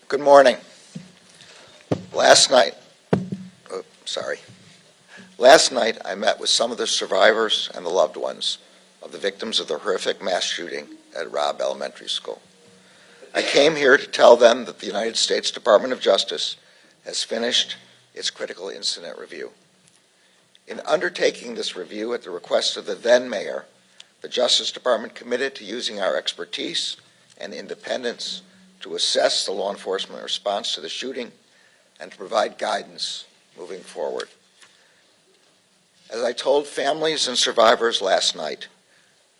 Good morning. Last night I met with some of the survivors and the loved ones of the victims of the horrific mass shooting at Robb Elementary School. I came here to tell them that the United States Department of Justice has finished its critical incident review. In undertaking this review at the request of the then mayor, the Justice Department committed to using our expertise and independence to assess the law enforcement response to the shooting and to provide guidance moving forward. As I told families and survivors last night,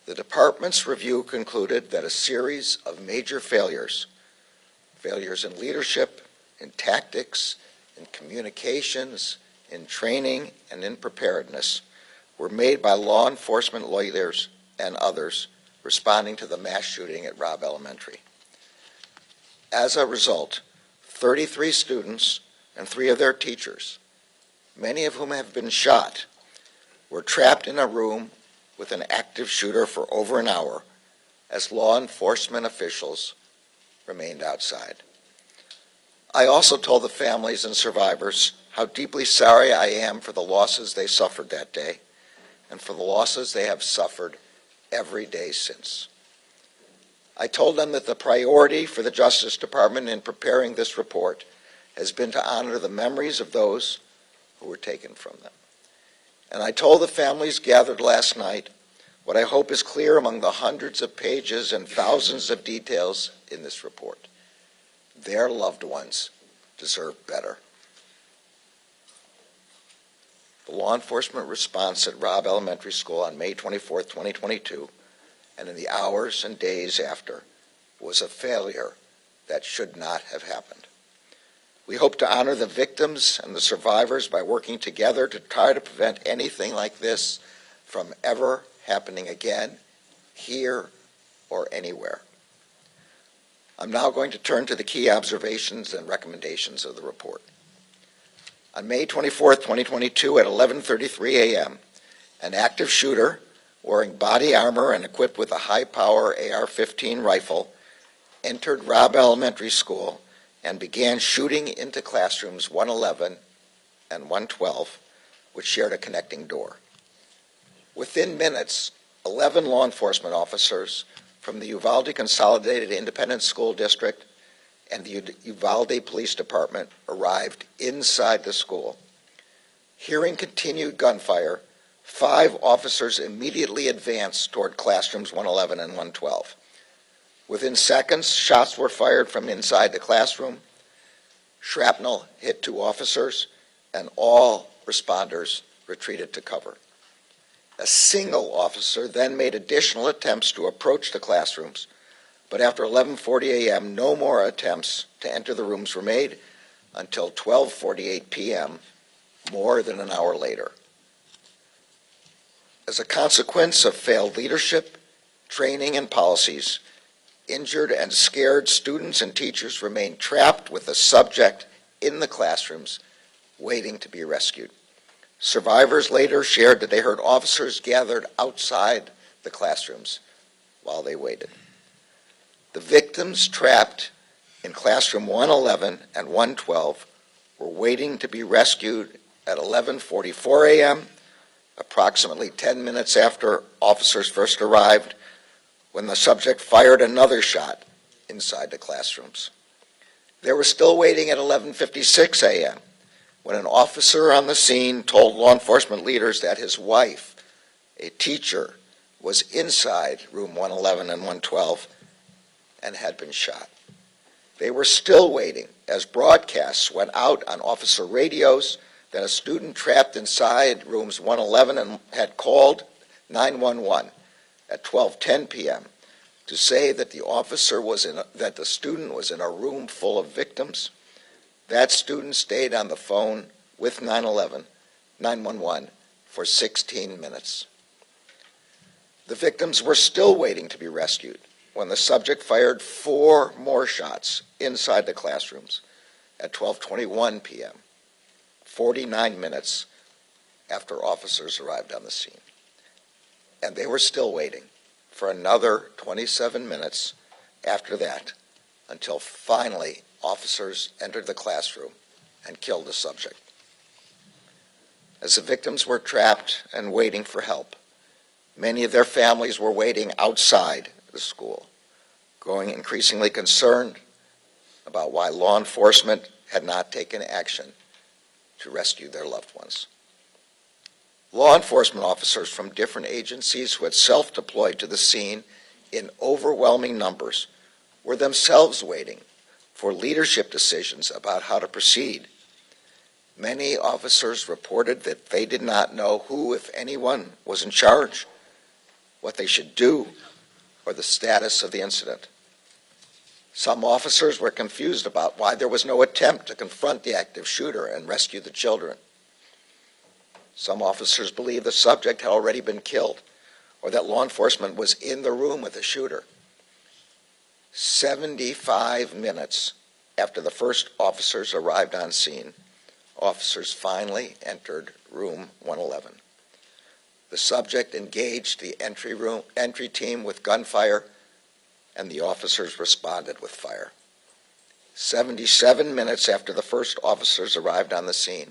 the department's review concluded that a series of major failures in leadership, in tactics, in communications, in training, and in preparedness were made by law enforcement leaders and others responding to the mass shooting at Robb Elementary. As a result, 33 students and 3 of their teachers, many of whom have been shot, were trapped in a room with an active shooter for over an hour as law enforcement officials remained outside. I also told the families and survivors how deeply sorry I am for the losses they suffered that day and for the losses they have suffered every day since. I told them that the priority for the Justice Department in preparing this report has been to honor the memories of those who were taken from them. And I told the families gathered last night what I hope is clear among the hundreds of pages and thousands of details in this report. Their loved ones deserve better. The law enforcement response at Robb Elementary School on May 24, 2022, and in the hours and days after, was a failure that should not have happened. We hope to honor the victims and the survivors by working together to try to prevent anything like this from ever happening again, here or anywhere. I'm now going to turn to the key observations and recommendations of the report. On May 24, 2022 at 11:33 a.m., an active shooter wearing body armor and equipped with a high-power AR-15 rifle entered Robb Elementary School and began shooting into classrooms 111 and 112, which shared a connecting door. Within minutes, 11 law enforcement officers from the Uvalde Consolidated Independent School District and the Uvalde Police Department arrived inside the school. Hearing continued gunfire, 5 officers immediately advanced toward classrooms 111 and 112. Within seconds, shots were fired from inside the classroom. Shrapnel hit 2 officers, and all responders retreated to cover. A single officer then made additional attempts to approach the classrooms, but after 11:40 a.m., no more attempts to enter the rooms were made until 12:48 p.m., more than an hour later. As a consequence of failed leadership, training, and policies, injured and scared students and teachers remained trapped with the subject in the classrooms, waiting to be rescued. Survivors later shared that they heard officers gathered outside the classrooms while they waited. The victims trapped in classroom 111 and 112 were waiting to be rescued at 11:44 a.m., approximately 10 minutes after officers first arrived, when the subject fired another shot inside the classrooms. They were still waiting at 11:56 a.m. when an officer on the scene told law enforcement leaders that his wife, a teacher, was inside room 111 and 112 and had been shot. They were still waiting as broadcasts went out on officer radios that a student trapped inside rooms 111 and had called 911 at 12:10 p.m. to say that that the student was in a room full of victims. That student stayed on the phone with 911 for 16 minutes. The victims were still waiting to be rescued when the subject fired 4 more shots inside the classrooms at 12:21 p.m., 49 minutes after officers arrived on the scene. And they were still waiting for another 27 minutes after that until finally officers entered the classroom and killed the subject. As the victims were trapped and waiting for help, many of their families were waiting outside the school, growing increasingly concerned about why law enforcement had not taken action to rescue their loved ones. Law enforcement officers from different agencies who had self-deployed to the scene in overwhelming numbers were themselves waiting for leadership decisions about how to proceed. Many officers reported that they did not know who, if anyone, was in charge, what they should do, or the status of the incident. Some officers were confused about why there was no attempt to confront the active shooter and rescue the children. Some officers believed the subject had already been killed, or that law enforcement was in the room with the shooter. 75 minutes after the first officers arrived on scene, officers finally entered room 111. The subject engaged the entry team with gunfire, and the officers responded with fire. 77 minutes after the first officers arrived on the scene,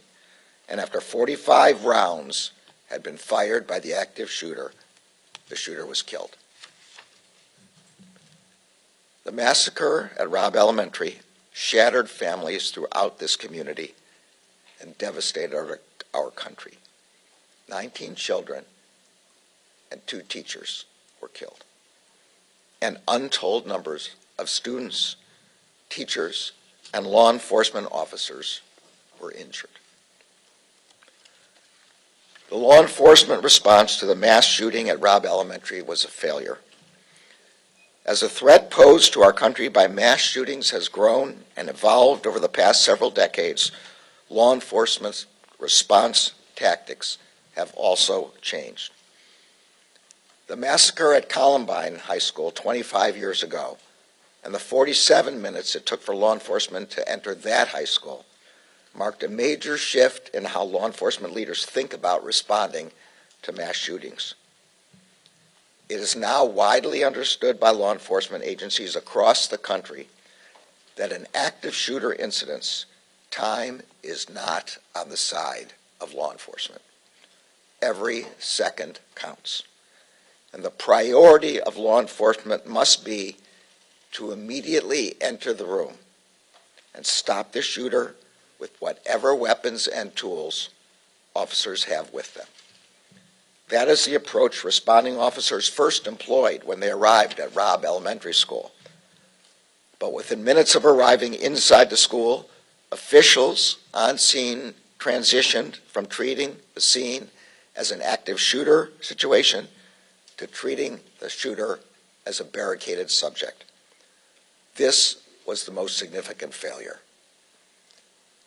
and after 45 rounds had been fired by the active shooter, the shooter was killed. The massacre at Robb Elementary shattered families throughout this community and devastated our country. 19 children and 2 teachers were killed, and untold numbers of students, teachers, and law enforcement officers were injured. The law enforcement response to the mass shooting at Robb Elementary was a failure. As the threat posed to our country by mass shootings has grown and evolved over the past several decades, law enforcement's response tactics have also changed. The massacre at Columbine High School 25 years ago, and the 47 minutes it took for law enforcement to enter that high school, marked a major shift in how law enforcement leaders think about responding to mass shootings. It is now widely understood by law enforcement agencies across the country that in active shooter incidents, time is not on the side of law enforcement. Every second counts. And the priority of law enforcement must be to immediately enter the room and stop the shooter with whatever weapons and tools officers have with them. That is the approach responding officers first employed when they arrived at Robb Elementary School. But within minutes of arriving inside the school, officials on scene transitioned from treating the scene as an active shooter situation to treating the shooter as a barricaded subject. This was the most significant failure.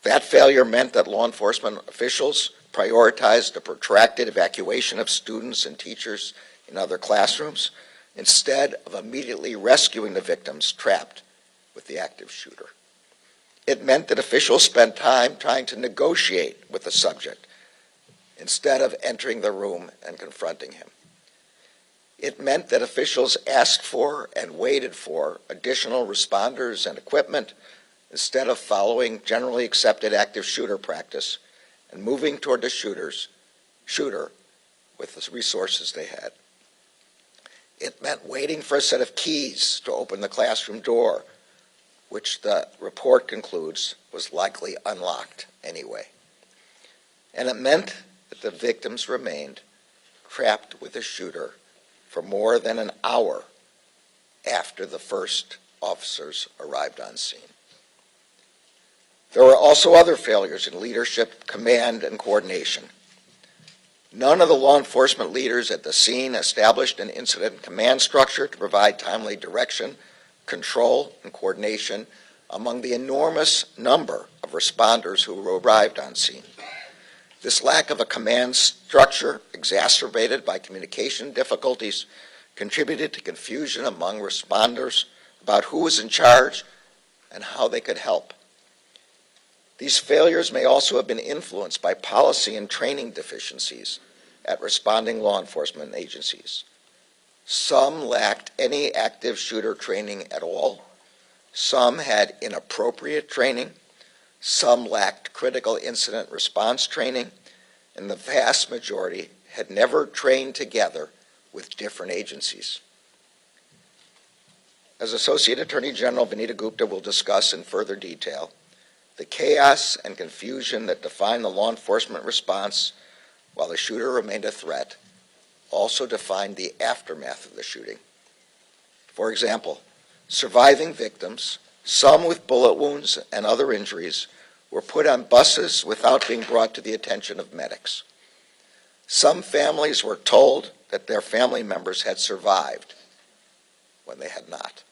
That failure meant that law enforcement officials prioritized the protracted evacuation of students and teachers in other classrooms instead of immediately rescuing the victims trapped with the active shooter. It meant that officials spent time trying to negotiate with the subject instead of entering the room and confronting him. It meant that officials asked for and waited for additional responders and equipment instead of following generally accepted active shooter practice and moving toward the shooter with the resources they had. It meant waiting for a set of keys to open the classroom door, which the report concludes was likely unlocked anyway. And it meant that the victims remained trapped with the shooter for more than an hour after the first officers arrived on scene. There were also other failures in leadership, command, and coordination. None of the law enforcement leaders at the scene established an incident command structure to provide timely direction, control, and coordination among the enormous number of responders who arrived on scene. This lack of a command structure, exacerbated by communication difficulties, contributed to confusion among responders about who was in charge and how they could help. These failures may also have been influenced by policy and training deficiencies at responding law enforcement agencies. Some lacked any active shooter training at all, Some had inappropriate training, some lacked critical incident response training, and the vast majority had never trained together with different agencies. As Associate Attorney General Vanita Gupta will discuss in further detail, the chaos and confusion that defined the law enforcement response while the shooter remained a threat also defined the aftermath of the shooting. For example, surviving victims, some with bullet wounds and other injuries, were put on buses without being brought to the attention of medics. Some families were told that their family members had survived when they had not.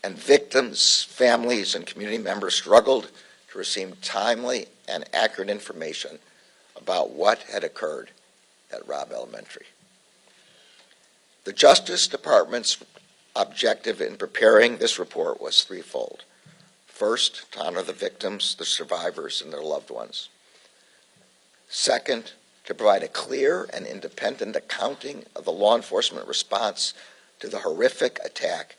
And victims, families, and community members struggled to receive timely and accurate information about what had occurred at Robb Elementary. The Justice Department's objective in preparing this report was threefold. First, to honor the victims, the survivors, and their loved ones. Second, to provide a clear and independent accounting of the law enforcement response to the horrific attack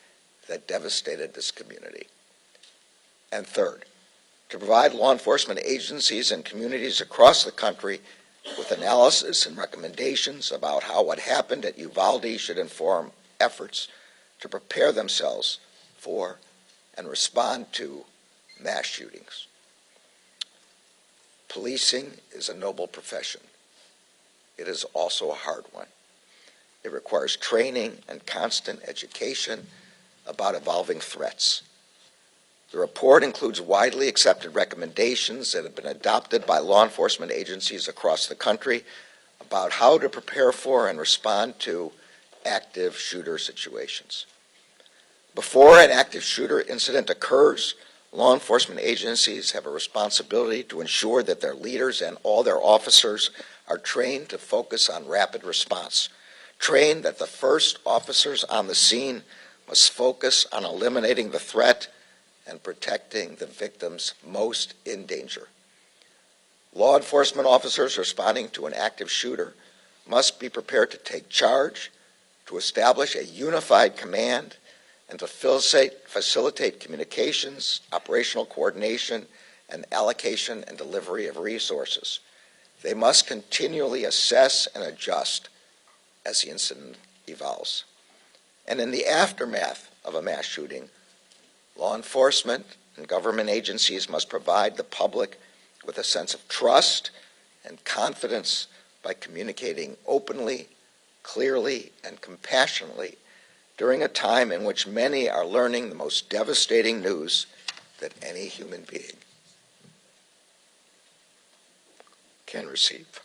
that devastated this community. And third, to provide law enforcement agencies and communities across the country with analysis and recommendations about how what happened at Uvalde should inform efforts to prepare themselves for and respond to mass shootings. Policing is a noble profession. It is also a hard one. It requires training and constant education about evolving threats. The report includes widely accepted recommendations that have been adopted by law enforcement agencies across the country about how to prepare for and respond to active shooter situations. Before an active shooter incident occurs, law enforcement agencies have a responsibility to ensure that their leaders and all their officers are trained to focus on rapid response, trained that the first officers on the scene must focus on eliminating the threat and protecting the victims most in danger. Law enforcement officers responding to an active shooter must be prepared to take charge, to establish a unified command, and to facilitate communications, operational coordination, and allocation and delivery of resources. They must continually assess and adjust as the incident evolves. And in the aftermath of a mass shooting, law enforcement and government agencies must provide the public with a sense of trust and confidence by communicating openly, clearly, and compassionately during a time in which many are learning the most devastating news that any human being can receive.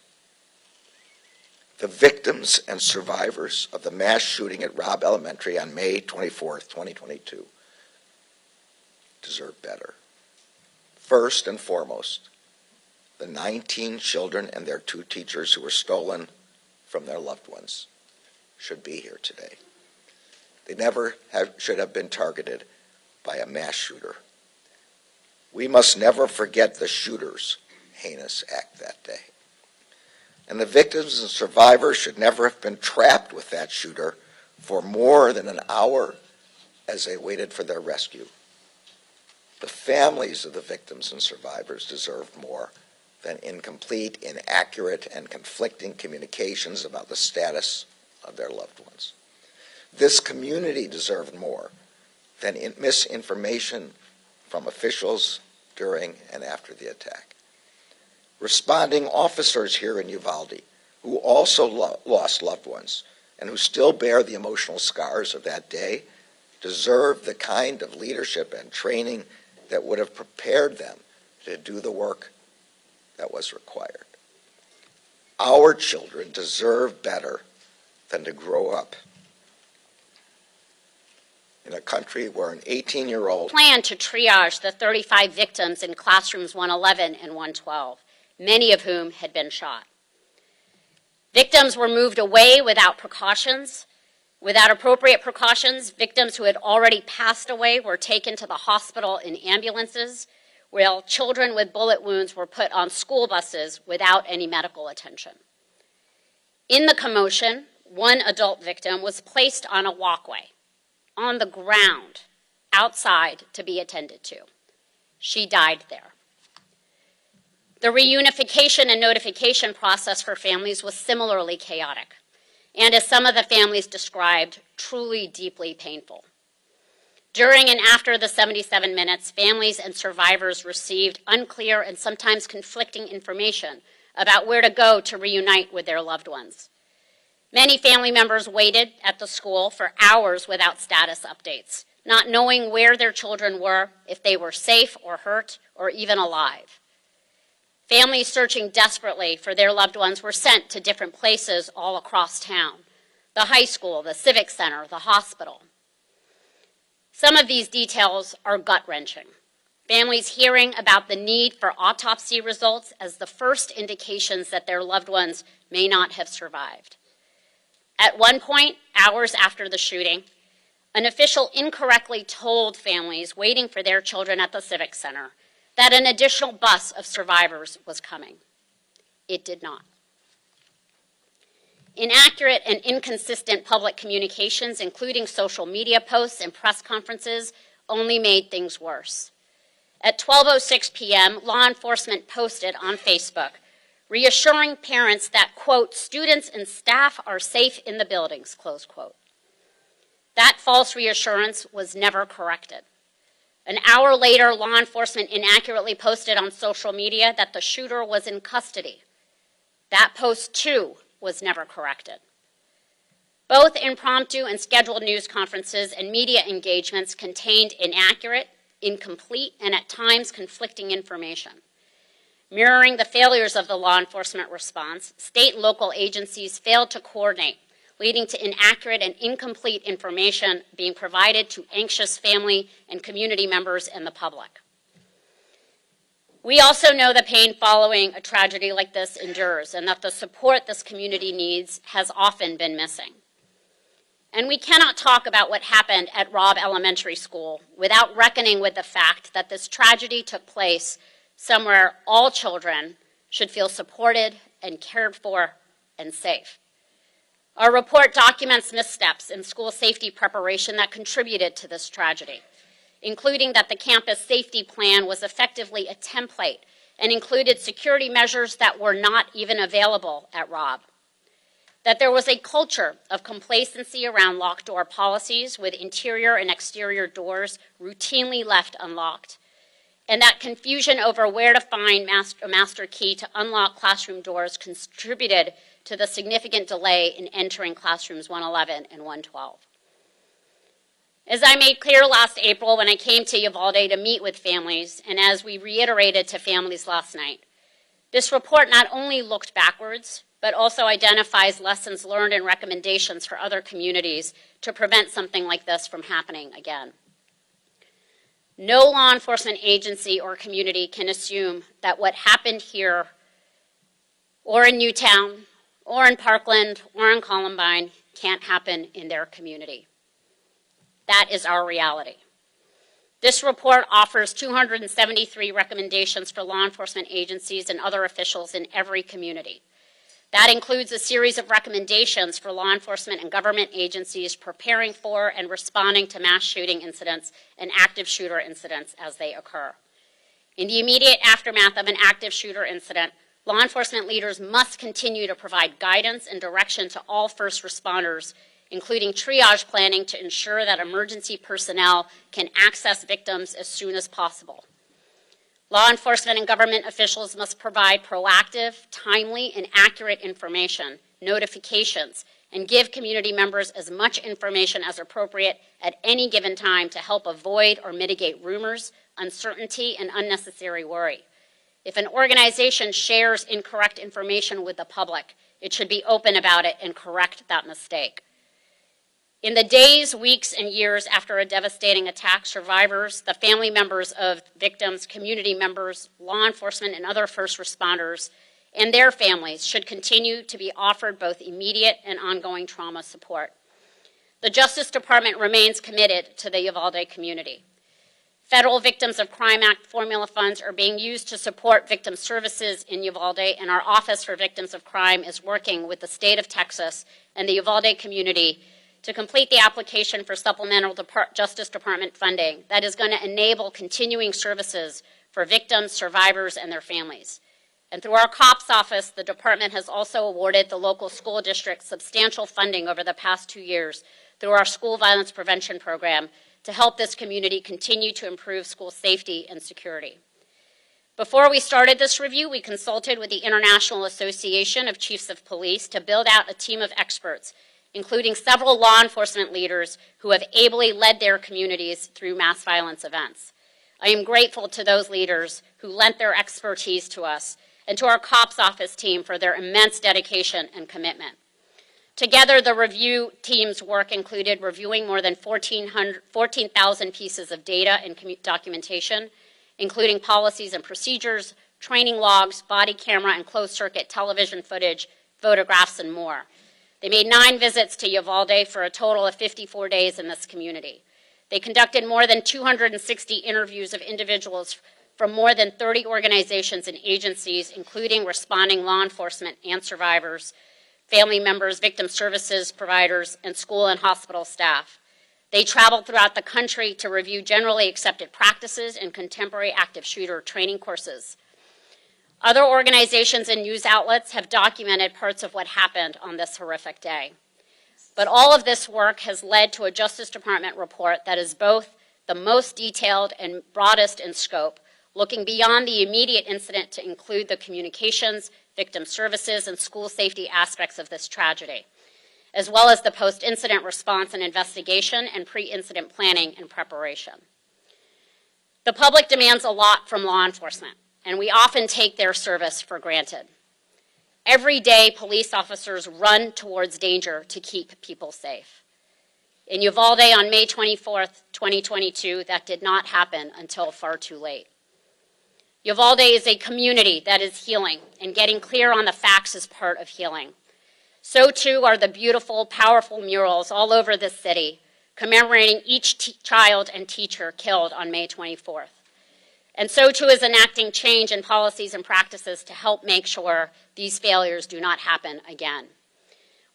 The victims and survivors of the mass shooting at Robb Elementary on May 24th, 2022 deserve better. First and foremost, the 19 children and their 2 teachers who were stolen from their loved ones should be here today. They never should have been targeted by a mass shooter. We must never forget the shooter's heinous act that day. And the victims and survivors should never have been trapped with that shooter for more than an hour as they waited for their rescue. The families of the victims and survivors deserve more than incomplete, inaccurate, and conflicting communications about the status of their loved ones. This community deserved more than misinformation from officials during and after the attack. Responding officers here in Uvalde, who also lost loved ones and who still bear the emotional scars of that day, deserve the kind of leadership and training that would have prepared them to do the work that was required. Our children deserve better than to grow up in a country where an 18-year-old plan to triage the 35 victims in classrooms 111 and 112, many of whom had been shot. Victims were moved away without precautions. Without appropriate precautions, victims who had already passed away were taken to the hospital in ambulances, while children with bullet wounds were put on school buses without any medical attention. In the commotion, one adult victim was placed on a walkway, on the ground, outside to be attended to. She died there. The reunification and notification process for families was similarly chaotic, and as some of the families described, truly deeply painful. During and after the 77 minutes, families and survivors received unclear and sometimes conflicting information about where to go to reunite with their loved ones. Many family members waited at the school for hours without status updates, not knowing where their children were, if they were safe or hurt, or even alive. Families searching desperately for their loved ones were sent to different places all across town: the high school, the civic center, the hospital. Some of these details are gut-wrenching. Families hearing about the need for autopsy results as the first indications that their loved ones may not have survived. At one point, hours after the shooting, an official incorrectly told families waiting for their children at the civic center that an additional bus of survivors was coming. It did not. Inaccurate and inconsistent public communications, including social media posts and press conferences, only made things worse. At 12:06 p.m., law enforcement posted on Facebook, reassuring parents that, quote, students and staff are safe in the buildings, close quote. That false reassurance was never corrected. An hour later, law enforcement inaccurately posted on social media that the shooter was in custody. That post, too, was never corrected. Both impromptu and scheduled news conferences and media engagements contained inaccurate, incomplete, and at times conflicting information. Mirroring the failures of the law enforcement response, state and local agencies failed to coordinate, leading to inaccurate and incomplete information being provided to anxious family and community members and the public. We also know the pain following a tragedy like this endures, and that the support this community needs has often been missing. And we cannot talk about what happened at Robb Elementary School without reckoning with the fact that this tragedy took place somewhere all children should feel supported and cared for and safe. Our report documents missteps in school safety preparation that contributed to this tragedy, including that the campus safety plan was effectively a template and included security measures that were not even available at Robb. That there was a culture of complacency around locked door policies with interior and exterior doors routinely left unlocked, and that confusion over where to find a master key to unlock classroom doors contributed to the significant delay in entering classrooms 111 and 112. As I made clear last April when I came to Uvalde to meet with families, and as we reiterated to families last night, this report not only looked backwards, but also identifies lessons learned and recommendations for other communities to prevent something like this from happening again. No law enforcement agency or community can assume that what happened here, or in Newtown, or in Parkland, or in Columbine, can't happen in their community. That is our reality. This report offers 273 recommendations for law enforcement agencies and other officials in every community. That includes a series of recommendations for law enforcement and government agencies preparing for and responding to mass shooting incidents and active shooter incidents as they occur. In the immediate aftermath of an active shooter incident, law enforcement leaders must continue to provide guidance and direction to all first responders, including triage planning to ensure that emergency personnel can access victims as soon as possible. Law enforcement and government officials must provide proactive, timely, and accurate information, notifications, and give community members as much information as appropriate at any given time to help avoid or mitigate rumors, uncertainty, and unnecessary worry. If an organization shares incorrect information with the public, it should be open about it and correct that mistake. In the days, weeks, and years after a devastating attack, survivors, the family members of victims, community members, law enforcement, and other first responders, and their families should continue to be offered both immediate and ongoing trauma support. The Justice Department remains committed to the Uvalde community. Federal Victims of Crime Act formula funds are being used to support victim services in Uvalde, and our Office for Victims of Crime is working with the state of Texas and the Uvalde community to complete the application for supplemental Justice Department funding that is going to enable continuing services for victims, survivors, and their families. And through our COPS office, the department has also awarded the local school district substantial funding over the past 2 years through our school violence prevention program to help this community continue to improve school safety and security. Before we started this review, we consulted with the International Association of Chiefs of Police to build out a team of experts, including several law enforcement leaders who have ably led their communities through mass violence events. I am grateful to those leaders who lent their expertise to us and to our COPS office team for their immense dedication and commitment. Together, the review team's work included reviewing more than 14,000 pieces of data and documentation, including policies and procedures, training logs, body camera and closed-circuit television footage, photographs, and more. They made 9 visits to Uvalde for a total of 54 days in this community. They conducted more than 260 interviews of individuals from more than 30 organizations and agencies, including responding law enforcement and survivors, family members, victim services providers, and school and hospital staff. They traveled throughout the country to review generally accepted practices and contemporary active shooter training courses. Other organizations and news outlets have documented parts of what happened on this horrific day. But all of this work has led to a Justice Department report that is both the most detailed and broadest in scope, looking beyond the immediate incident to include the communications, victim services, and school safety aspects of this tragedy, as well as the post-incident response and investigation and pre-incident planning and preparation. The public demands a lot from law enforcement, and we often take their service for granted. Every day, police officers run towards danger to keep people safe. In Uvalde on May 24th, 2022, that did not happen until far too late. Uvalde is a community that is healing, and getting clear on the facts is part of healing. So too are the beautiful, powerful murals all over the city, commemorating each child and teacher killed on May 24th. And so too is enacting change in policies and practices to help make sure these failures do not happen again.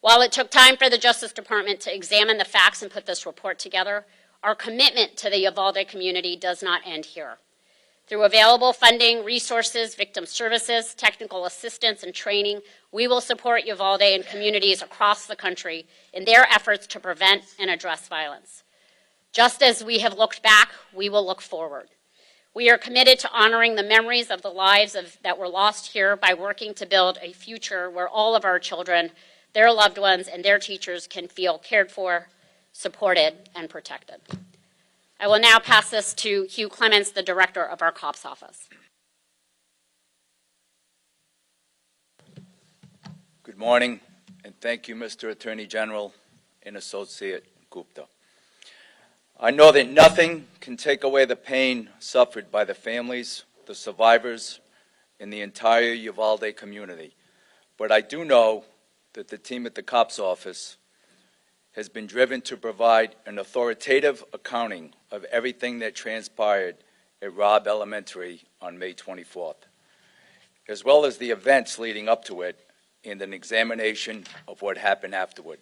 While it took time for the Justice Department to examine the facts and put this report together, our commitment to the Uvalde community does not end here. Through available funding, resources, victim services, technical assistance, and training, we will support Uvalde and communities across the country in their efforts to prevent and address violence. Just as we have looked back, we will look forward. We are committed to honoring the memories of the lives that were lost here by working to build a future where all of our children, their loved ones, and their teachers can feel cared for, supported, and protected. I will now pass this to Hugh Clements, the director of our COPS office. Good morning, and thank you, Mr. Attorney General and Associate Gupta. I know that nothing can take away the pain suffered by the families, the survivors, and the entire Uvalde community. But I do know that the team at the COPS office has been driven to provide an authoritative accounting of everything that transpired at Robb Elementary on May 24th, as well as the events leading up to it and an examination of what happened afterward.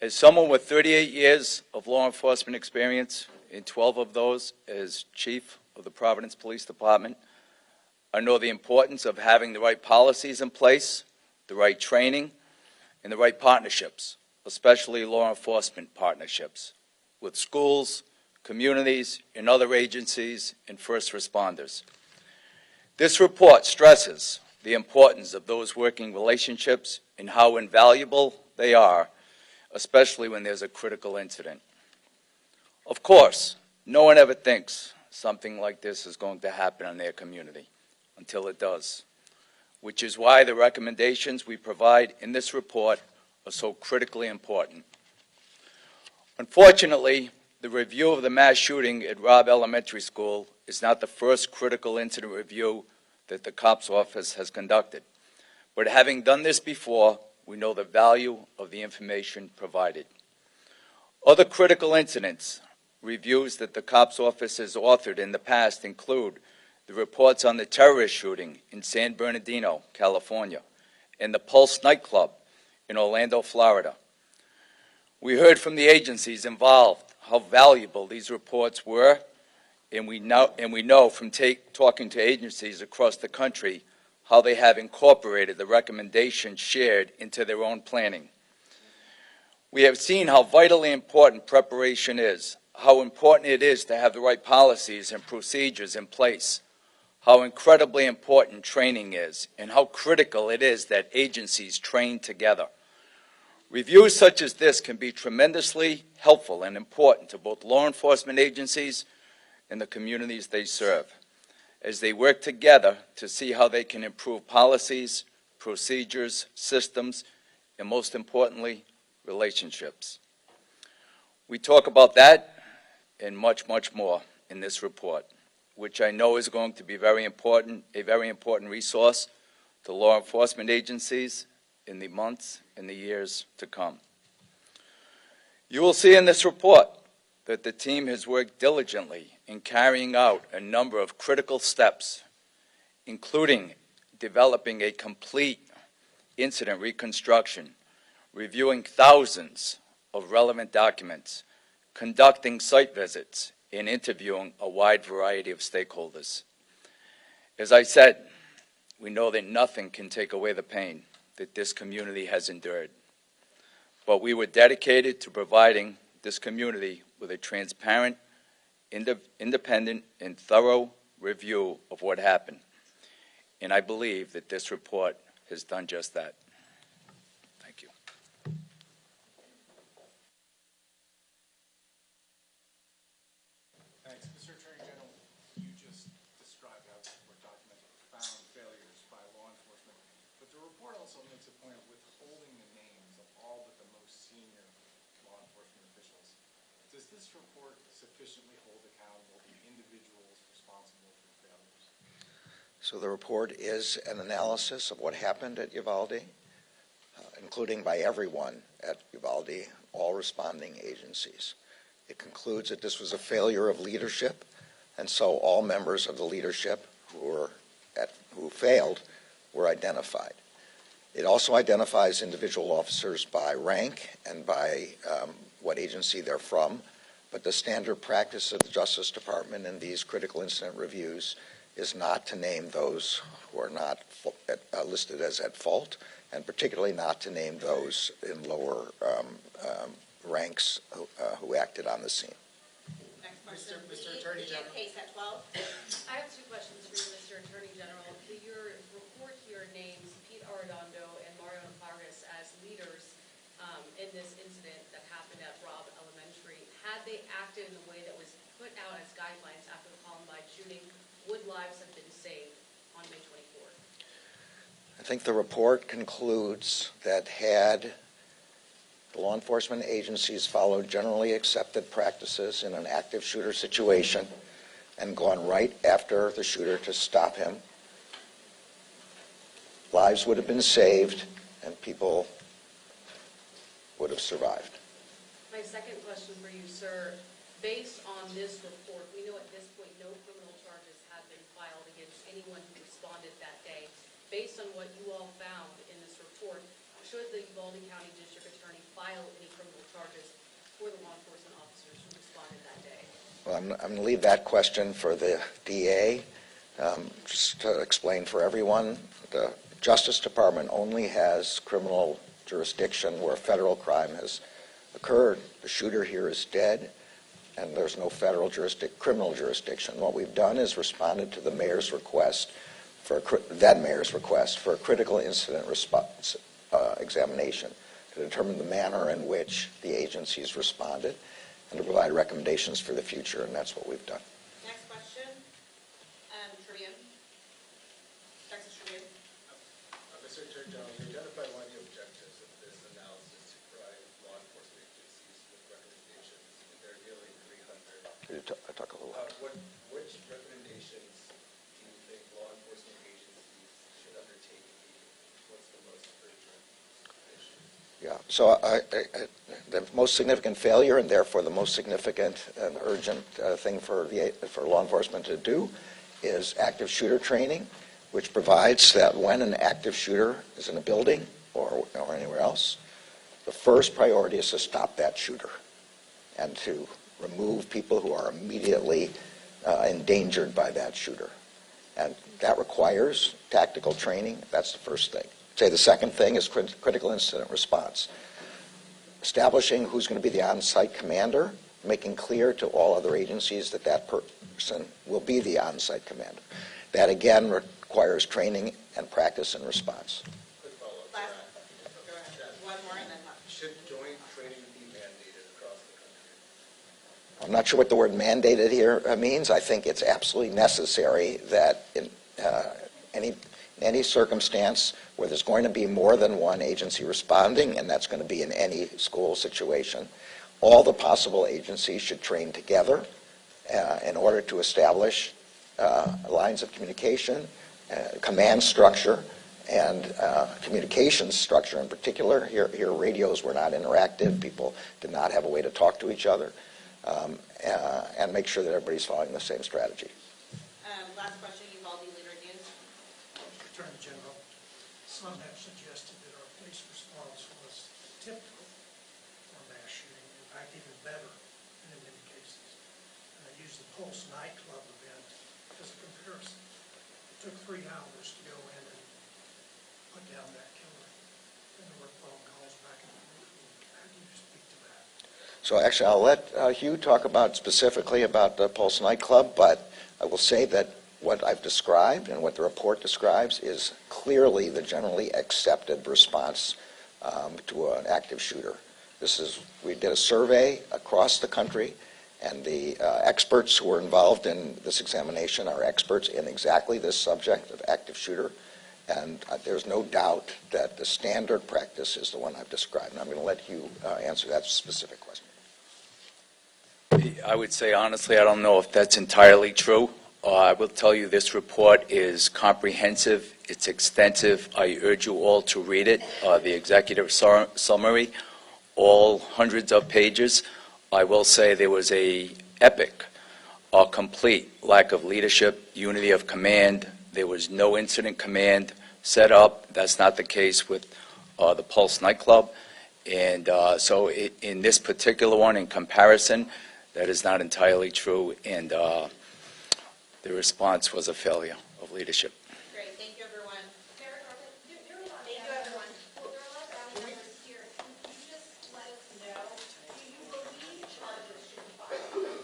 As someone with 38 years of law enforcement experience, and 12 of those as chief of the Providence Police Department, I know the importance of having the right policies in place, the right training, and the right partnerships, especially law enforcement partnerships with schools, communities, and other agencies and first responders. This report stresses the importance of those working relationships and how invaluable they are, especially when there's a critical incident. Of course, no one ever thinks something like this is going to happen in their community until it does, which is why the recommendations we provide in this report are so critically important. Unfortunately, the review of the mass shooting at Robb Elementary School is not the first critical incident review that the COPS office has conducted. But having done this before, we know the value of the information provided. Other critical incidents reviews that the COPS office has authored in the past include the reports on the terrorist shooting in San Bernardino, California, and the Pulse nightclub in Orlando, Florida. We heard from the agencies involved how valuable these reports were, and we know from talking to agencies across the country how they have incorporated the recommendations shared into their own planning. We have seen how vitally important preparation is, how important it is to have the right policies and procedures in place, how incredibly important training is, and how critical it is that agencies train together. Reviews such as this can be tremendously helpful and important to both law enforcement agencies and the communities they serve, as they work together to see how they can improve policies, procedures, systems, and most importantly, relationships. We talk about that and much, much more in this report, which I know is going to be very important, a very important resource to law enforcement agencies in the months and the years to come. You will see in this report that the team has worked diligently in carrying out a number of critical steps, including developing a complete incident reconstruction, reviewing thousands of relevant documents, conducting site visits, and interviewing a wide variety of stakeholders. As I said, we know that nothing can take away the pain that this community has endured, but we were dedicated to providing this community with a transparent, independent, and thorough review of what happened. And I believe that this report has done just that. Thank you. Thanks. Mr. Attorney General, you just described how were documented profound failures by law enforcement, but the report also makes a point of withholding the names of all but the most senior law enforcement officials. Does this report sufficiently hold accountable the individuals responsible for failures? So the report is an analysis of what happened at Uvalde, including by everyone at Uvalde, all responding agencies. It concludes that this was a failure of leadership, and so all members of the leadership who failed were identified. It also identifies individual officers by rank and by what agency they're from, but the standard practice of the Justice Department in these critical incident reviews is not to name those who are not listed as at fault, and particularly not to name those in lower ranks who acted on the scene. Next question. Mr. Attorney General. Case at 12. I have two questions for you, Mr. Attorney General. Your report here names Pete Arredondo and Mario Vargas as leaders in this incident that happened at Robb Elementary. Had they acted in the way that was put out as guidelines after the Columbine shooting, would lives have been saved on May 24th? I think the report concludes that had the law enforcement agencies followed generally accepted practices in an active shooter situation and gone right after the shooter to stop him, lives would have been saved and people would have survived. My second question for you, sir. Based on this report, we know at this point no criminal charges have been filed against anyone who responded that day. Based on what you all found in this report, should the Uvalde County District Attorney file any criminal charges for the law enforcement officers who responded that day? Well, I'm going to leave that question for the DA. Just to explain for everyone, the Justice Department only has criminal jurisdiction where federal crime has occurred. The shooter here is dead, and there's no federal criminal jurisdiction. What we've done is responded to the mayor's request, that mayor's request, for a critical incident response examination to determine the manner in which the agencies responded and to provide recommendations for the future, and that's what we've done. Next question. Tribune. Texas Tribune. Mr. Attorney General, you identified one of the objectives of this analysis to provide law enforcement agencies with recommendations, and there are nearly 300. Could you talk a little louder? Which recommendations do you think law enforcement agencies should undertake immediately? What's the most urgent issue? Yeah, so the most significant failure, and therefore the most significant and urgent thing for law enforcement to do, is active shooter training, which provides that when an active shooter is in a building or anywhere else, The first priority is to stop that shooter and to remove people who are immediately endangered by that shooter. And that requires tactical training. That's the first thing. Say the second thing is critical incident response. Establishing who's going to be the on-site commander, making clear to all other agencies that that person will be the on-site commander. That, again, requires training and practice and response. Last, go ahead. One more and then one. Should joint training be mandated across the country? I'm not sure what the word mandated here means. I think it's absolutely necessary that in any circumstance where there's going to be more than one agency responding, and that's going to be in any school situation, all the possible agencies should train together in order to establish lines of communication, command structure, and communications structure in particular. Here radios were not interactive. People did not have a way to talk to each other, and make sure that everybody's following the same strategy. Last question, Uvalde Leader News. Attorney General, some have suggested that our police response was typical for mass shooting, in fact, even better in many cases. And I use the Pulse nightclub event as a comparison. It took 3 hours to go in and put down that killer, and there were 12 calls back and forth. How do you speak to that? So actually, I'll let Hugh talk about specifically about the Pulse nightclub, but I will say that what I've described and what the report describes is clearly the generally accepted response to an active shooter. We did a survey across the country, and the experts who were involved in this examination are experts in exactly this subject of active shooter, and there's no doubt that the standard practice is the one I've described. And I'm going to let Hugh answer that specific question. I would say honestly, I don't know if that's entirely true. I will tell you this report is comprehensive, it's extensive. I urge you all to read it, the executive summary, all hundreds of pages. I will say there was a epic, complete lack of leadership, unity of command. There was no incident command set up. That's not the case with the Pulse nightclub. And so in this particular one, in comparison, that is not entirely true, and the response was a failure of leadership. Great, thank you, everyone. Thank Thank you, everyone. Well, there are a lot of family members here. Can you just let us know, do you believe charges should be filed?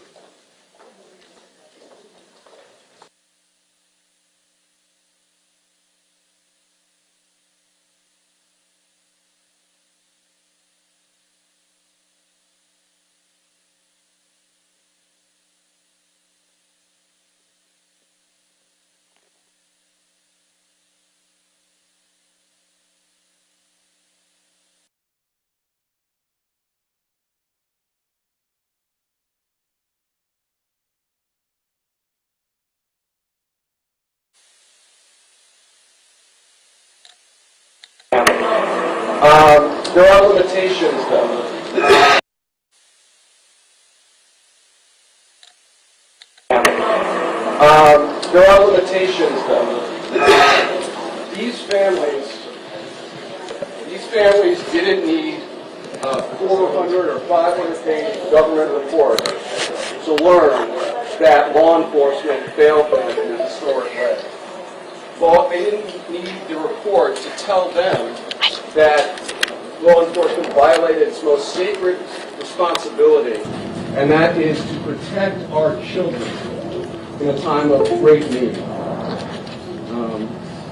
There are limitations, though. There are limitations, though. These families didn't need a 400 or 500-page government report to learn that law enforcement failed them in a historic way. Well, they didn't need the report to tell them that law enforcement violated its most sacred responsibility, and that is to protect our children in a time of great need.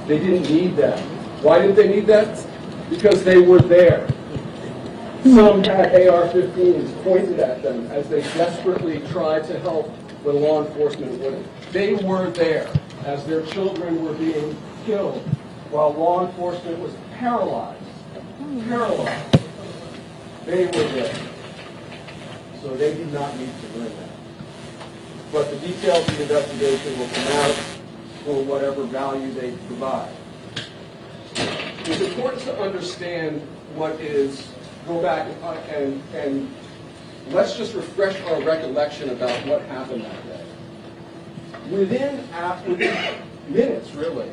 They didn't need that. Why did they need that? Because they were there. Some had AR-15s pointed at them as they desperately tried to help when law enforcement wouldn't. They were there as their children were being killed while law enforcement was paralyzed. Paralyzed. They were there. So they did not need to learn that. But the details of the investigation will come out for whatever value they provide. It's important to understand what is, go back and let's just refresh our recollection about what happened that day. Within minutes, really,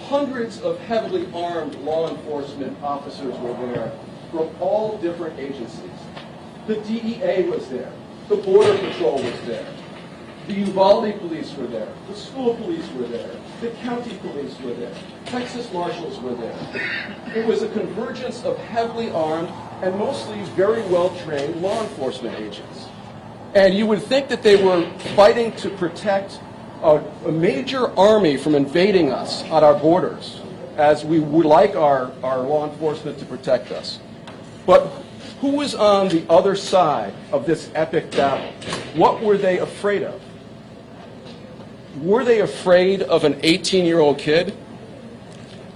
hundreds of heavily armed law enforcement officers were there from all different agencies. The DEA was there. The Border Patrol was there. The Uvalde police were there. The school police were there. The county police were there. Texas marshals were there. It was a convergence of heavily armed and mostly very well-trained law enforcement agents. And you would think that they were fighting to protect a major army from invading us at our borders, as we would like our law enforcement to protect us. But who was on the other side of this epic battle? What were they afraid of? Were they afraid of an 18-year-old kid?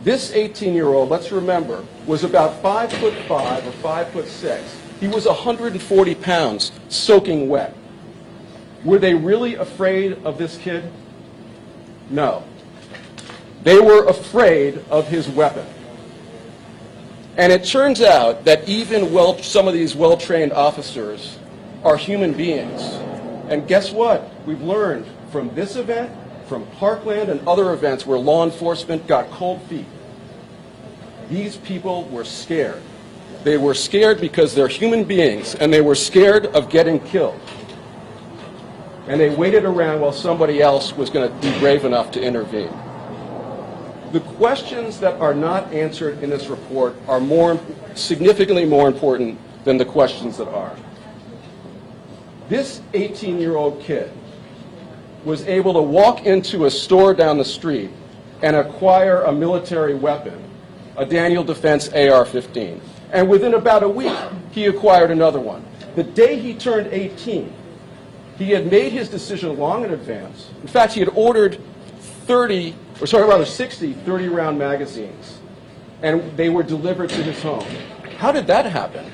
This 18-year-old, let's remember, was about 5'5" or 5'6". He was 140 pounds, soaking wet. Were they really afraid of this kid? No. They were afraid of his weapon. And it turns out that even some of these well-trained officers are human beings. And guess what? We've learned from this event, from Parkland and other events where law enforcement got cold feet. These people were scared. They were scared because they're human beings, and they were scared of getting killed. And they waited around while somebody else was going to be brave enough to intervene. The questions that are not answered in this report are significantly more important than the questions that are. This 18-year-old kid was able to walk into a store down the street and acquire a military weapon, a Daniel Defense AR-15. And within about a week, he acquired another one. The day he turned 18, he had made his decision long in advance. In fact, he had ordered 60 30-round magazines, and they were delivered to his home. How did that happen?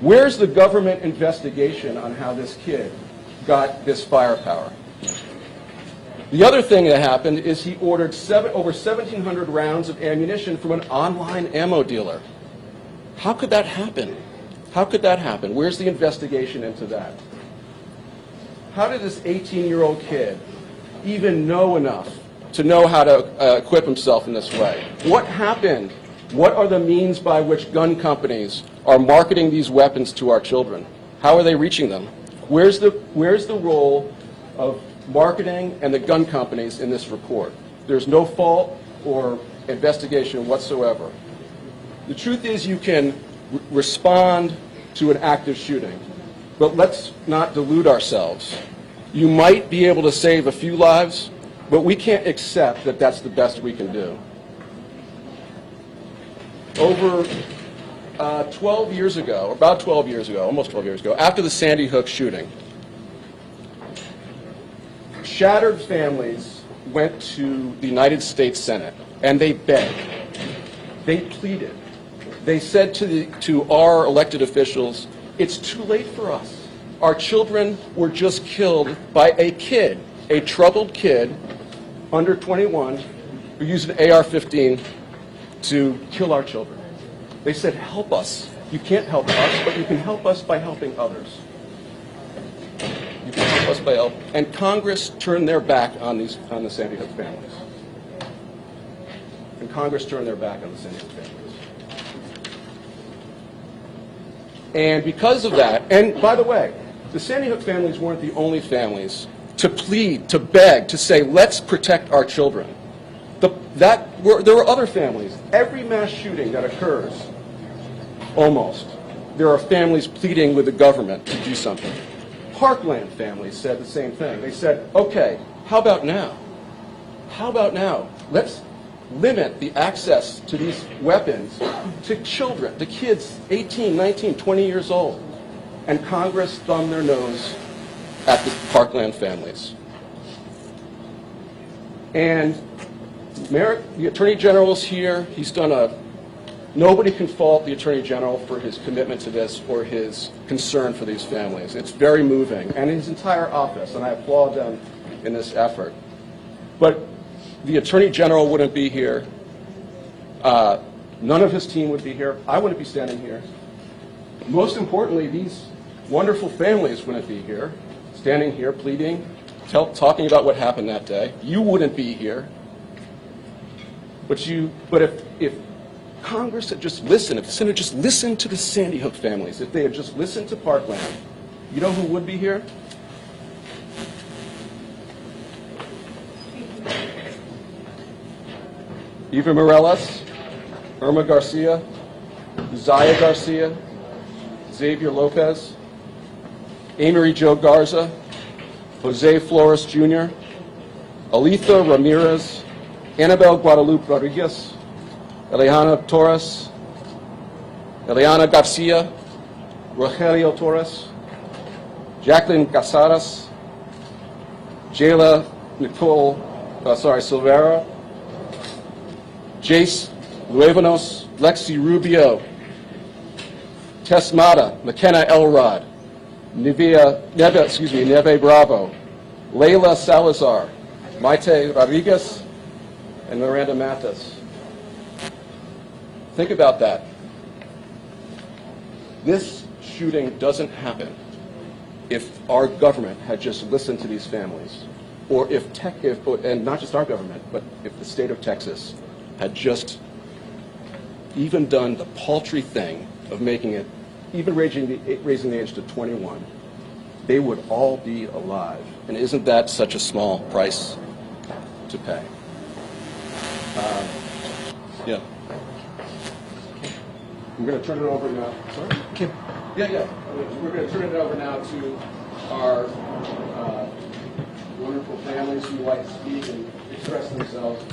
Where's the government investigation on how this kid got this firepower? The other thing that happened is he ordered over 1,700 rounds of ammunition from an online ammo dealer. How could that happen? How could that happen? Where's the investigation into that? How did this 18-year-old kid even know enough to know how to equip himself in this way? What happened? What are the means by which gun companies are marketing these weapons to our children? How are they reaching them? Where's the role of marketing and the gun companies in this report? There's no fault or investigation whatsoever. The truth is you can respond to an active shooting, but let's not delude ourselves. You might be able to save a few lives, but we can't accept that that's the best we can do. Over 12 years ago, about 12 years ago, almost 12 years ago, after the Sandy Hook shooting, shattered families went to the United States Senate and they begged. They pleaded. They said to our elected officials, it's too late for us. Our children were just killed by a kid, a troubled kid under 21 who used an AR-15 to kill our children. They said, help us. You can't help us, but you can help us by helping others. You can help us by help. And Congress turned their back on the Sandy Hook families. And Congress turned their back on the Sandy Hook families. And because of that, and by the way, the Sandy Hook families weren't the only families to plead, to beg, to say, let's protect our children. There were other families. Every mass shooting that occurs, almost, there are families pleading with the government to do something. Parkland families said the same thing. They said, okay, how about now? How about now? Let's limit the access to these weapons to children, to kids 18, 19, 20 years old. And Congress thumbed their nose at the Parkland families. And Merrick, the Attorney General, is here. He's done nobody can fault the Attorney General for his commitment to this or his concern for these families. It's very moving, and his entire office, and I applaud them in this effort. But the Attorney General wouldn't be here. None of his team would be here. I wouldn't be standing here. Most importantly, these wonderful families wouldn't be here, standing here pleading, talking about what happened that day. You wouldn't be here. But if Congress had just listened, if the Senate just listened to the Sandy Hook families, if they had just listened to Parkland, you know who would be here? Eva Morelos, Irma Garcia, Zaya Garcia, Xavier Lopez, Amory Jo Garza, Jose Flores Jr., Aletha Ramirez, Annabel Guadalupe Rodriguez, Eliana Torres, Eliana Garcia, Rogelio Torres, Jacqueline Casares, Jayla Silvera, Jace Luevanos, Lexi Rubio, Tess Mata, McKenna Elrod, Neve Bravo, Layla Salazar, Maite Rodriguez, and Miranda Mathis. Think about that. This shooting doesn't happen if our government had just listened to these families, or and not just our government, but if the state of Texas had just even done the paltry thing of making it, even raising the age to 21, they would all be alive. And isn't that such a small price to pay? Yeah. I'm going to turn it over now. Sorry? Kim. Yeah. We're going to turn it over now to our wonderful families who like to speak and express themselves.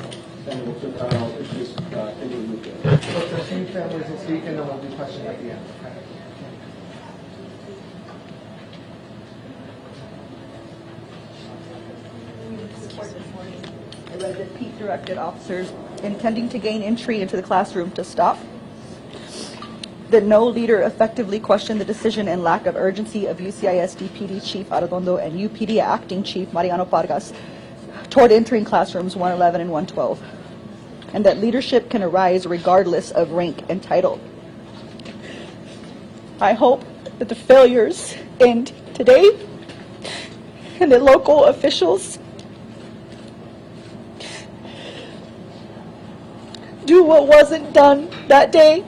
And we'll introduce Kenny and Luca. So the two families will speak, and then we'll do questions at the end. Okay. I read that Pete directed officers intending to gain entry into the classroom to stop. That no leader effectively questioned the decision and lack of urgency of UCISD PD Chief Arredondo and UPD Acting Chief Mariano Vargas toward entering classrooms 111 and 112, and that leadership can arise regardless of rank and title. I hope that the failures end today, and that local officials do what wasn't done that day,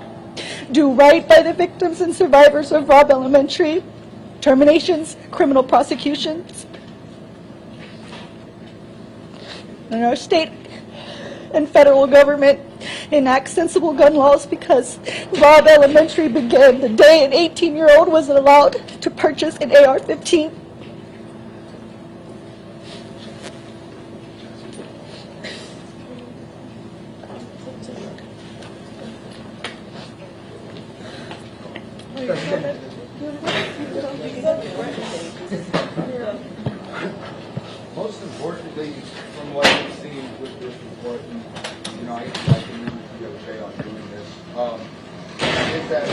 do right by the victims and survivors of Robb Elementary, terminations, criminal prosecutions. And our state and federal government enact sensible gun laws, because Robb Elementary began the day an 18-year-old was allowed to purchase an AR-15. Most importantly, from what we've seen with this report, and I commend the DOJ on doing this, is that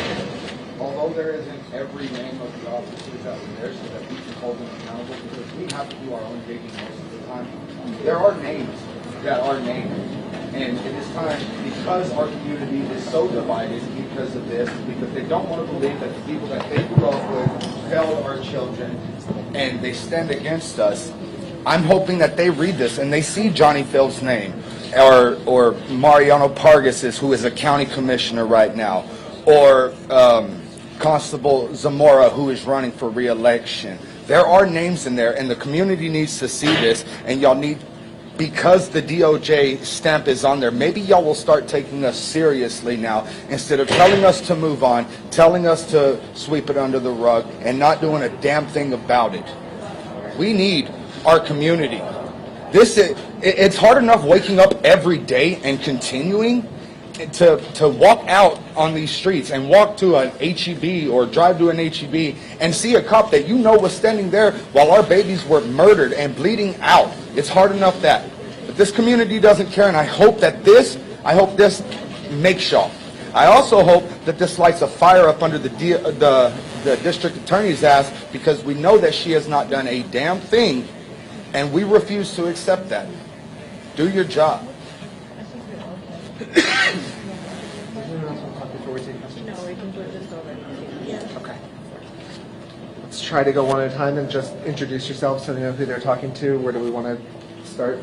although there isn't every name of the officers that were there so that we can hold them accountable, because we have to do our own digging most of the time, there are names that are named. And it is time, because our community is so divided because of this, because they don't want to believe that the people that they grew up with failed our children and they stand against us, I'm hoping that they read this and they see Johnny Phil's name, or Mariano Pargas, who is a county commissioner right now, or Constable Zamora, who is running for re-election. There are names in there, and the community needs to see this, and y'all need, because the DOJ stamp is on there, maybe y'all will start taking us seriously now, instead of telling us to move on, telling us to sweep it under the rug, and not doing a damn thing about it. We need our community. It's hard enough waking up every day and continuing to walk out on these streets and walk to an HEB or drive to an HEB and see a cop that you know was standing there while our babies were murdered and bleeding out. It's hard enough that. But this community doesn't care, and I hope this makes y'all. I also hope that this lights a fire up under the district attorney's ass, because we know that she has not done a damn thing, and we refuse to accept that. Do your job. Okay. Let's try to go one at a time and just introduce yourselves so they know who they're talking to. Where do we want to start?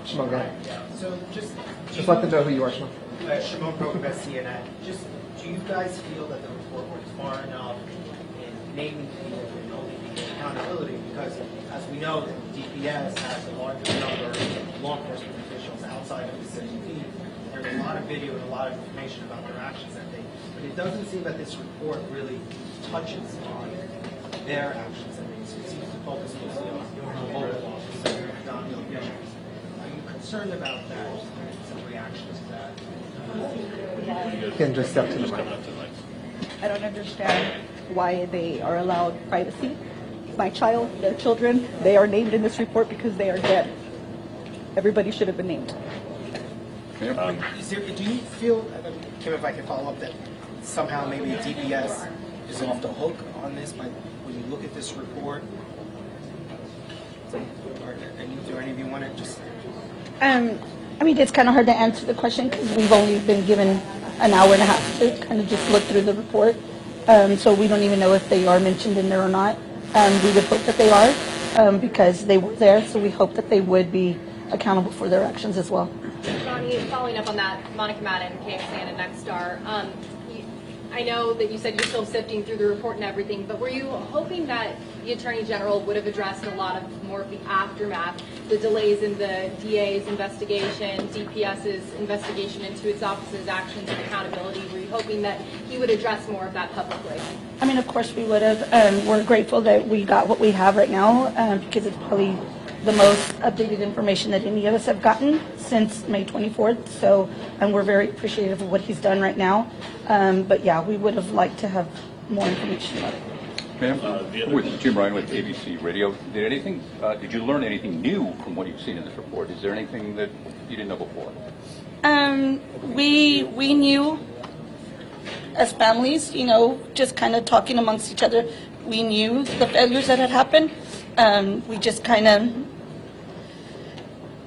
Shimon, go ahead. So just let them know who you are, Shimon. Shimon Prokop at CNN. Just, do you guys feel that the report was far enough in naming people and holding the accountability? Because, as we know, DPS has a larger number of law enforcement officials outside of the city. There's a lot of video and a lot of information about their actions that day. But it doesn't seem that this report really touches on their actions that they do. It seems to focus mostly on the local officers, not the officials. Are you concerned about that? Some reactions to that? You can just step to the mic. I don't understand why they are allowed privacy. My child, their children, they are named in this report because they are dead. Everybody should have been named. Do you feel, Kim, if I can follow up, that somehow maybe DPS is off the hook on this, but when you look at this report, do any of you want to just... I mean, it's kind of hard to answer the question because we've only been given an hour and a half to kind of just look through the report. So we don't even know if they are mentioned in there or not. We would hope that they are because they were there, so we hope that they would be accountable for their actions as well. Ronnie, following up on that, Monica Madden, KXAN and Nexstar. I know that you said you're still sifting through the report and everything, but were you hoping that the Attorney General would have addressed a lot of more of the aftermath, the delays in the DA's investigation, DPS's investigation into its office's actions and accountability? Were you hoping that he would address more of that publicly? I mean, of course we would have. We're grateful that we got what we have right now because it's probably the most updated information that any of us have gotten since May 24th. So, and we're very appreciative of what he's done right now. But yeah, we would have liked to have more information about it. Ma'am, with Jim Ryan with ABC Radio, did you learn anything new from what you've seen in this report? Is there anything that you didn't know before? We knew as families, you know, just kind of talking amongst each other, we knew the failures that had happened. We just kind of,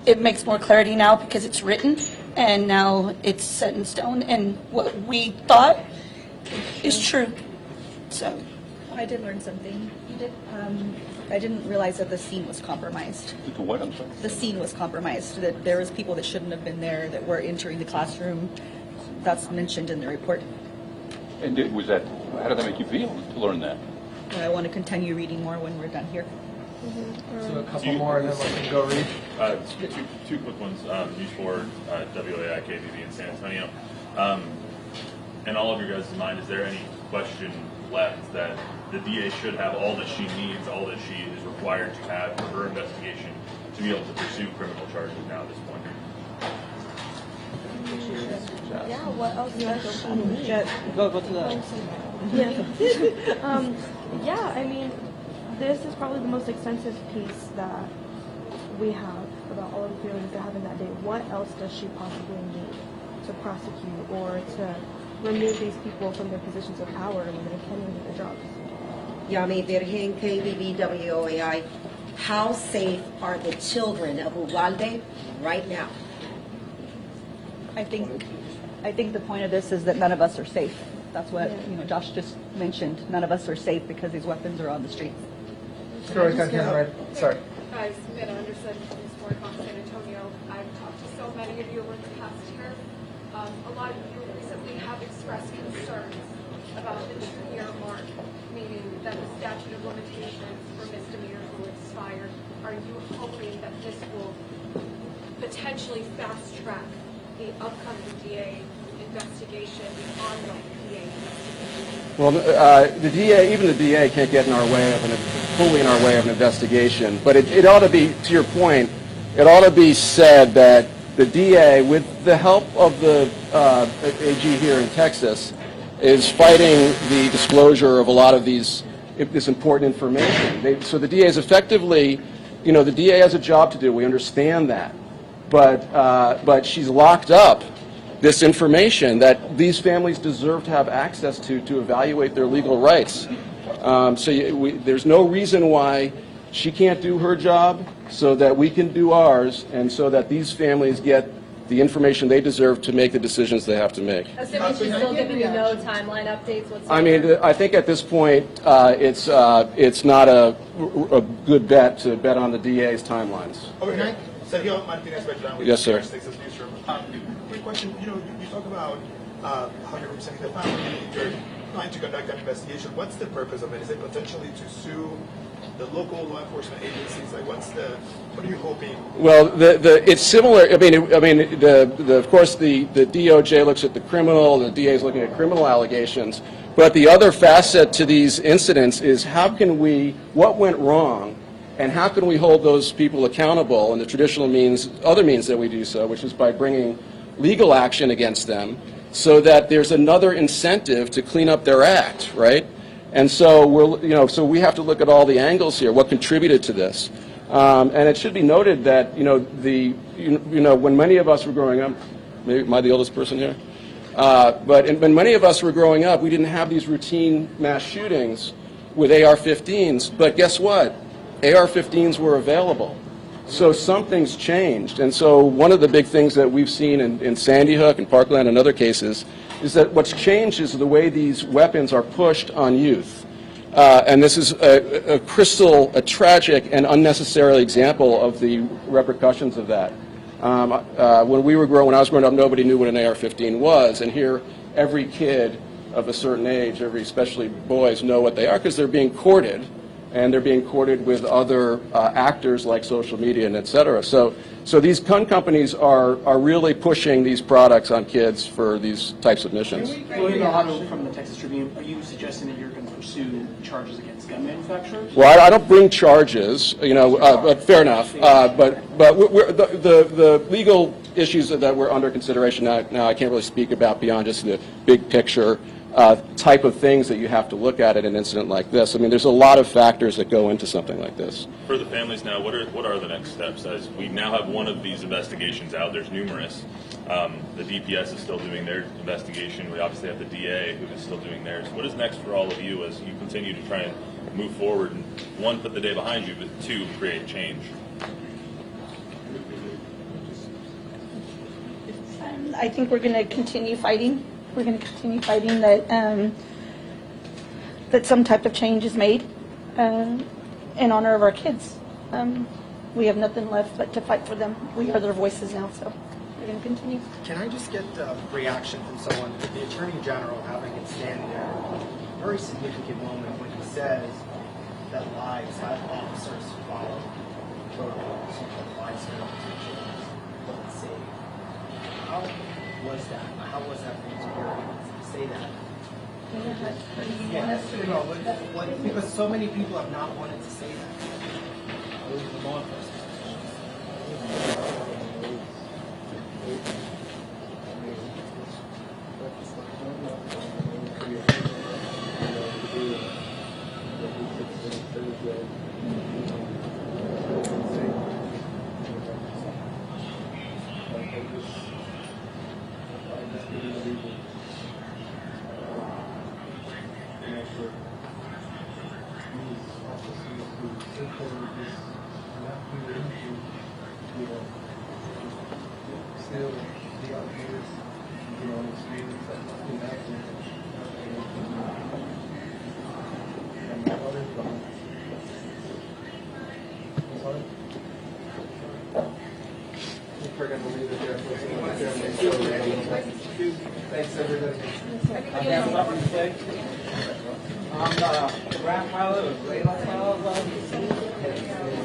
it makes more clarity now because it's written and now it's set in stone and what we thought is true. So I did learn something. You did? I didn't realize that the scene was compromised. The what, I'm sorry? The scene was compromised, that there was people that shouldn't have been there that were entering the classroom. That's mentioned in the report. And how did that make you feel to learn that? I want to continue reading more when we're done here. So a couple more and then we can go read. Two quick ones. News 4, WAI, KBB in San Antonio. In all of your guys' mind, is there any question left that the DA should have all that she needs, all that she is required to have for her investigation to be able to pursue criminal charges now at this point? Yeah, what else does she need? Go to the... Yeah. Yeah, I mean, this is probably the most extensive piece that we have about all of the feelings that happened that day. What else does she possibly need to prosecute or to remove these people from their positions of power and they can't even do their jobs? Yami Virgen, KBB, WOAI. How safe are the children of Uvalde right now? I think the point of this is that none of us are safe. That's what Josh just mentioned. None of us are safe because these weapons are on the streets. Sorry. Guys, Samantha Anderson from San Antonio. I've talked to so many of you over the past year. A lot of you recently have expressed concerns about the 2-year mark, meaning that the statute of limitations for misdemeanors will expire. Are you hoping that this will potentially fast track the upcoming DA investigation, the ongoing DA investigation? Well, even the DA can't get in our way fully in our way of an investigation. But it ought to be, to your point, it ought to be said that the DA, with the help of the AG here in Texas, is fighting the disclosure of a lot of this important information. So the DA is effectively, the DA has a job to do. We understand that. But she's locked up this information that these families deserve to have access to evaluate their legal rights. There's no reason why she can't do her job so that we can do ours and so that these families get the information they deserve to make the decisions they have to make. Assuming she's still giving you no timeline updates whatsoever? I mean, I think at this point it's not a good bet to bet on the DA's timelines. Okay. Sergio Martinez Beltran with Yes, sir. Texas Newsroom. Quick question, you talk about how you're representing the family, you're trying to conduct an investigation. What's the purpose of it? Is it potentially to sue the local law enforcement agencies? Like, what are you hoping? Well, it's similar. Of course, the DOJ looks at the criminal, the DA is looking at criminal allegations. But the other facet to these incidents is what went wrong, and how can we hold those people accountable in the traditional means, other means that we do so, which is by bringing legal action against them, so that there's another incentive to clean up their act, right? And so so we have to look at all the angles here. What contributed to this? And it should be noted that when many of us were growing up, maybe am I the oldest person here? But when many of us were growing up, we didn't have these routine mass shootings with AR-15s. But guess what? AR-15s were available. So something's changed. And so one of the big things that we've seen in Sandy Hook and Parkland and other cases is that what's changed is the way these weapons are pushed on youth. And this is a tragic and unnecessary example of the repercussions of that. When I was growing up, nobody knew what an AR-15 was, and here every kid of a certain age, especially boys, know what they are because they're being courted, and they're being courted with other actors like social media and et cetera. So these gun companies are really pushing these products on kids for these types of missions. William Otto from the Texas Tribune, are you suggesting that you're going to pursue charges against gun manufacturers? Well, I don't bring charges, but fair enough. But the legal issues that we're under consideration now I can't really speak about beyond just the big picture type of things that you have to look at an incident like this. I mean, there's a lot of factors that go into something like this. For the families now, what are the next steps? As we now have one of these investigations out, there's numerous. The DPS is still doing their investigation. We obviously have the DA who is still doing theirs. What is next for all of you as you continue to try and move forward and, one, put the day behind you, but two, create change? I think we're going to continue fighting. We're going to continue fighting that that some type of change is made in honor of our kids. We have nothing left but to fight for them. We are their voices now, so we're going to continue. Can I just get a reaction from someone, the Attorney General, having it stand there, a very significant moment when he says that lives, that officers follow protocols, lives are not saved. How was that? How was that for you to hear him say that? Because so many people have not wanted to say that. The law enforcement. Thanks, everybody. I'm the grandfather of Layla.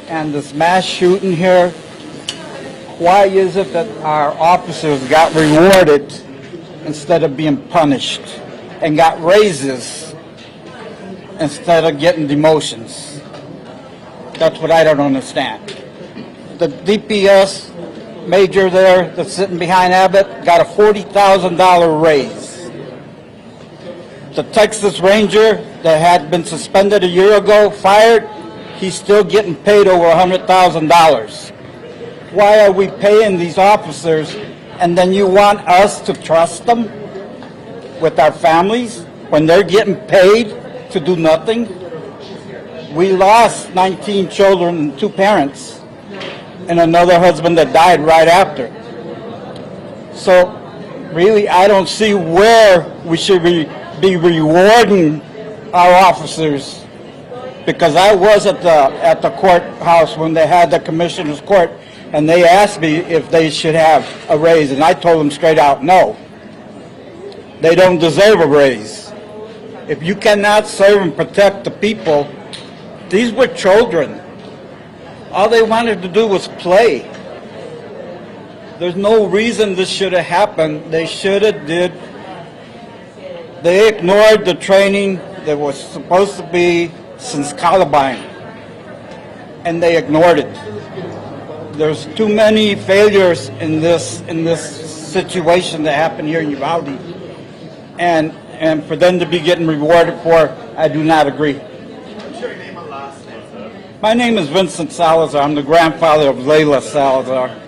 And this mass shooting here, why is it that our officers got rewarded instead of being punished and got raises instead of getting demotions? That's what I don't understand. The DPS major there that's sitting behind Abbott got a $40,000 raise. The Texas Ranger that had been suspended a year ago, fired, he's still getting paid over $100,000. Why are we paying these officers and then you want us to trust them with our families when they're getting paid to do nothing? We lost 19 children and 2 parents and another husband that died right after. So really, I don't see where we should be rewarding our officers, because I was at the courthouse when they had the commissioner's court And they asked me if they should have a raise, and I told them straight out, no. They don't deserve a raise. If you cannot serve and protect the people, these were children. All they wanted to do was play. There's no reason this should have happened. They should have did. They ignored the training that was supposed to be since Columbine, and they ignored it. There's too many failures in this situation that happened here in Uvalde, and for them to be getting rewarded for, I do not agree. What's your name and last name? My name is Vincent Salazar. I'm the grandfather of Layla Salazar.